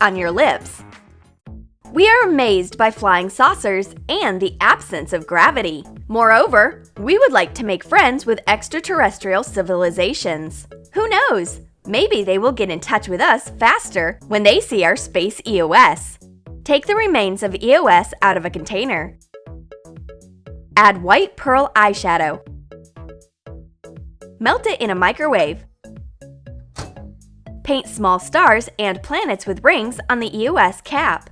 on your lips. We are amazed by flying saucers and the absence of gravity. Moreover, we would like to make friends with extraterrestrial civilizations. Who knows? Maybe they will get in touch with us faster when they see our space EOS. Take the remains of EOS out of a container. Add white pearl eyeshadow. Melt it in a microwave. Paint small stars and planets with rings on the EOS cap.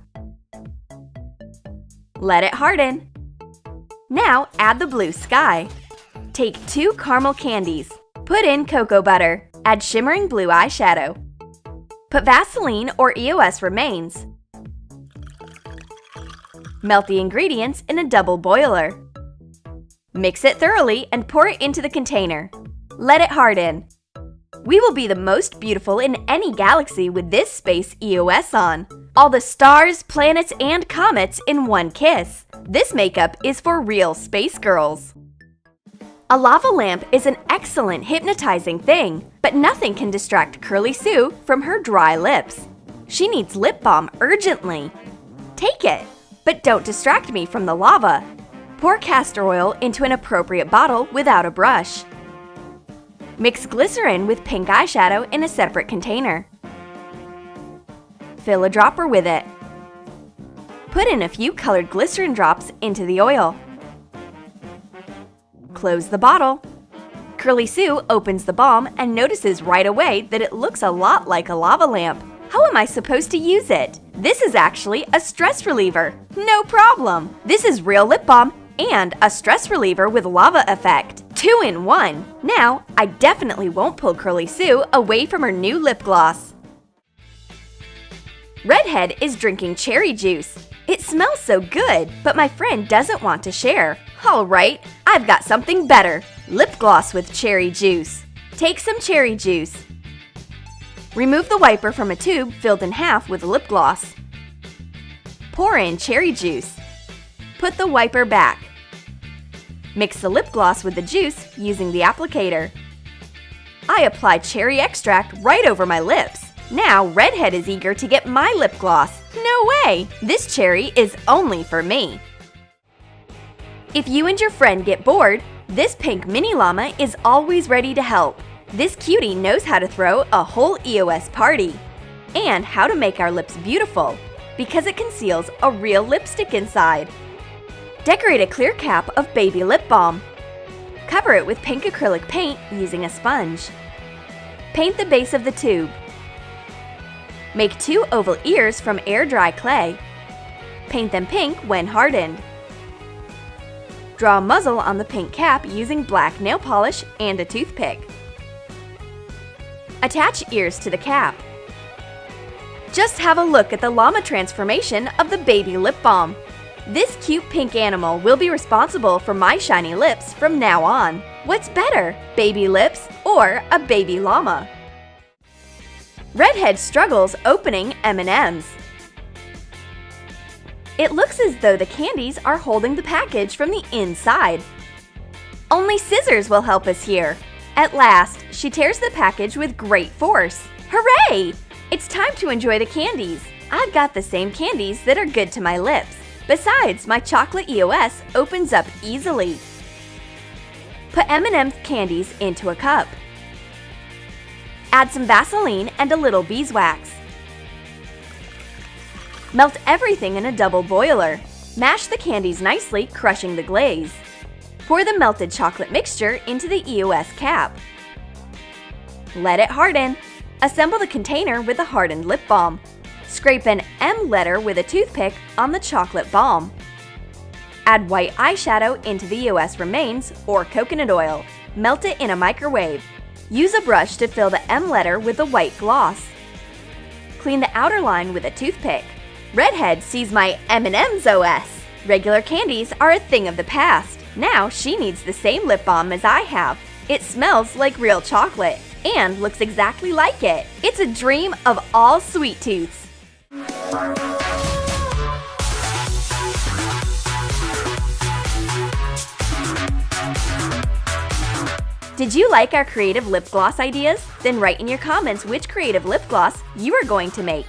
Let it harden. Now add the blue sky. Take 2 caramel candies. Put in cocoa butter. Add shimmering blue eyeshadow. Put Vaseline or EOS remains. Melt the ingredients in a double boiler. Mix it thoroughly and pour it into the container. Let it harden. We will be the most beautiful in any galaxy with this space EOS on. All the stars, planets, and comets in one kiss. This makeup is for real space girls. A lava lamp is an excellent hypnotizing thing, but nothing can distract Curly Sue from her dry lips. She needs lip balm urgently. Take it, but don't distract me from the lava. Pour castor oil into an appropriate bottle without a brush. Mix glycerin with pink eyeshadow in a separate container. Fill a dropper with it. Put in a few colored glycerin drops into the oil. Close the bottle. Curly Sue opens the balm and notices right away that it looks a lot like a lava lamp. How am I supposed to use it? This is actually a stress reliever. No problem! This is real lip balm and a stress reliever with lava effect. 2 in 1. Now, I definitely won't pull Curly Sue away from her new lip gloss. Redhead is drinking cherry juice. It smells so good, but my friend doesn't want to share. Alright, I've got something better. Lip gloss with cherry juice. Take some cherry juice. Remove the wiper from a tube filled in half with lip gloss. Pour in cherry juice. Put the wiper back. Mix the lip gloss with the juice using the applicator. I apply cherry extract right over my lips. Now Redhead is eager to get my lip gloss. No way! This cherry is only for me. If you and your friend get bored, this pink mini llama is always ready to help. This cutie knows how to throw a whole EOS party and how to make our lips beautiful because it conceals a real lipstick inside. Decorate a clear cap of baby lip balm. Cover it with pink acrylic paint using a sponge. Paint the base of the tube. Make 2 oval ears from air-dry clay. Paint them pink when hardened. Draw a muzzle on the pink cap using black nail polish and a toothpick. Attach ears to the cap. Just have a look at the llama transformation of the baby lip balm. This cute pink animal will be responsible for my shiny lips from now on. What's better, baby lips or a baby llama? Redhead struggles opening M&Ms. It looks as though the candies are holding the package from the inside. Only scissors will help us here. At last, she tears the package with great force. Hooray! It's time to enjoy the candies. I've got the same candies that are good to my lips. Besides, my chocolate EOS opens up easily. Put M&M's candies into a cup. Add some Vaseline and a little beeswax. Melt everything in a double boiler. Mash the candies nicely, crushing the glaze. Pour the melted chocolate mixture into the EOS cap. Let it harden. Assemble the container with a hardened lip balm. Scrape an M letter with a toothpick on the chocolate balm. Add white eyeshadow into the EOS remains or coconut oil. Melt it in a microwave. Use a brush to fill the M letter with the white gloss. Clean the outer line with a toothpick. Redhead sees my M&M's OS. Regular candies are a thing of the past. Now she needs the same lip balm as I have. It smells like real chocolate and looks exactly like it. It's a dream of all sweet tooths. Did you like our creative lip gloss ideas? Then write in your comments which creative lip gloss you are going to make.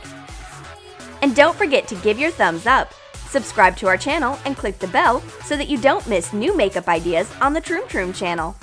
And don't forget to give your thumbs up. Subscribe to our channel and click the bell so that you don't miss new makeup ideas on the Troom channel.